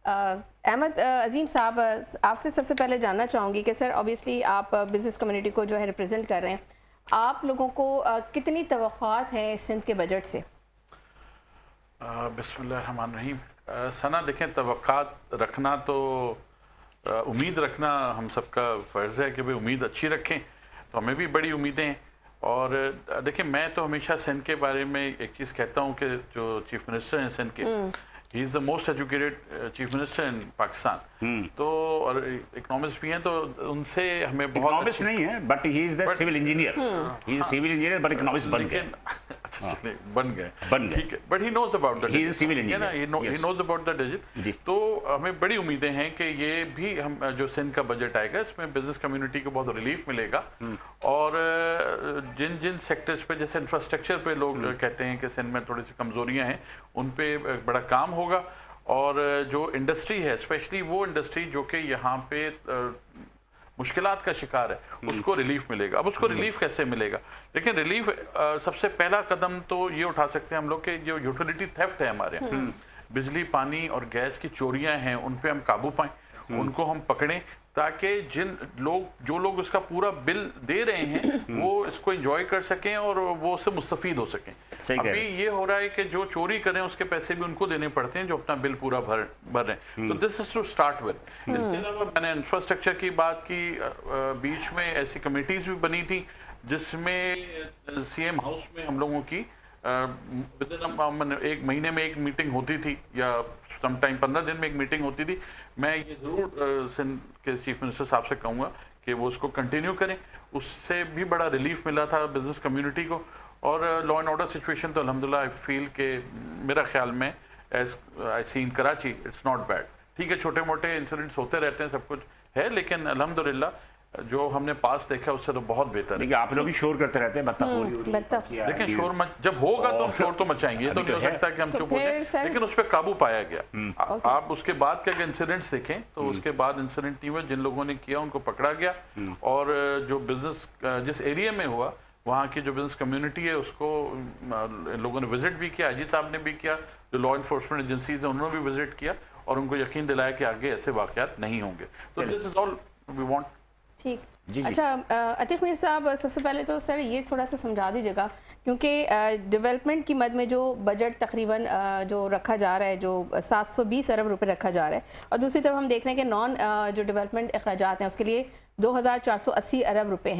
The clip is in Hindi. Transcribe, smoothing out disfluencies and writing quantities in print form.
अहमद अजीम साहब, आपसे सबसे पहले जानना चाहूँगी कि सर ऑब्वियसली आप बिज़नेस कम्युनिटी को जो है रिप्रेजेंट कर रहे हैं, आप लोगों को कितनी तवक्कुआत हैं सिंध के बजट से? बिस्मिल्लाहिर्रहमानिर्रहीम। सना देखें, तवक्कात रखना तो उम्मीद रखना हम सबका फ़र्ज़ है कि भाई उम्मीद अच्छी रखें, तो हमें भी बड़ी उम्मीदें हैं। और देखिए, मैं तो हमेशा सिंध के बारे में एक चीज़ कहता हूँ कि जो चीफ मिनिस्टर हैं सिंध के, he is the most educated chief minister in Pakistan. तो और इकोनॉमिस्ट भी हैं, तो उनसे हमें बहुत इकोनॉमिस्ट नहीं है, but he is the civil engineer. He is civil engineer but economist बन गए। बन गए, ठीक है, but he knows about the, he is civil engineer, he knows about the digit. तो हमें बड़ी उम्मीदें हैं कि ये भी हम जो सिंध का बजट आएगा, इसमें बिजनेस कम्युनिटी को बहुत रिलीफ मिलेगा। और जिन जिन सेक्टर्स पे, जैसे इंफ्रास्ट्रक्चर पे लोग कहते हैं कि सिंध में थोड़ी सी कमजोरियां हैं, उन पे बड़ा काम होगा। और जो इंडस्ट्री है, स्पेशली वो इंडस्ट्री जो कि यहाँ पे मुश्किलात का शिकार है, उसको रिलीफ मिलेगा। अब उसको रिलीफ कैसे मिलेगा? लेकिन रिलीफ सबसे पहला कदम तो ये उठा सकते हैं हम लोग कि जो यूटिलिटी थेफ्ट है हमारे यहाँ, बिजली, पानी और गैस की चोरियां हैं, उन पे हम काबू पाएं, उनको हम पकड़ें, ताकि जो लोग उसका पूरा बिल दे रहे हैं वो इसको एंजॉय कर सकें और वो उससे मुस्तफीद हो सकें। अभी ये हो रहा है कि जो चोरी करें उसके पैसे भी उनको देने पड़ते हैं जो अपना बिल पूरा भर रहे हैं। तो this is to start with. इसके अलावा मैंने इंफ्रास्ट्रक्चर की बात की, बीच में ऐसी कमेटीज भी बनी थी जिसमें सीएम हाउस में हम लोगों की एक महीने में एक मीटिंग होती थी, या समटाइम 15 दिन में एक मीटिंग होती थी। मैं ये ज़रूर सिंध के चीफ मिनिस्टर साहब से कहूँगा कि वो उसको कंटिन्यू करें। उससे भी बड़ा रिलीफ मिला था बिजनेस कम्युनिटी को। और लॉ एंड ऑर्डर सिचुएशन तो अल्हम्दुलिल्लाह आई फील के, मेरा ख्याल में as I see in Karachi, it's not bad. ठीक है, छोटे मोटे इंसिडेंट्स होते रहते हैं, सब कुछ है, लेकिन अल्हम्दुलिल्लाह जो हमने पास देखा उससे तो बहुत बेहतर है। आप लोग भी शोर करते रहते हैं, देखें शोर जब होगा तो हम शोर तो मचाएंगे, तो नहीं हो सकता कि हम चुप हो जाए, लेकिन उस पर काबू पाया गया। आप उसके बाद के इंसिडेंट्स देखें तो उसके बाद इंसिडेंट नहीं हुए, जिन लोगों ने किया उनको पकड़ा गया। और जो बिजनेस जिस एरिया में हुआ, वहाँ की जो बिजनेस कम्युनिटी है उसको लोगों ने विजिट भी किया, आईजी साहब ने भी किया, जो लॉ इन्फोर्समेंट एजेंसीज हैं उन्होंने भी विजिट किया और उनको यकीन दिलाया कि आगे ऐसे वाकयात नहीं होंगे। तो this is all we want. ठीक, अच्छा अतीक मीर साहब, सबसे पहले तो सर ये थोड़ा सा समझा दीजिएगा, क्योंकि डेवलपमेंट की मद में जो बजट तकरीबन जो रखा जा रहा है, जो 720 अरब रुपए रखा जा रहा है, और दूसरी तरफ हम देख रहे हैं कि नॉन जो डेवलपमेंट अखराजात हैं उसके लिए 2480 अरब रुपए हैं।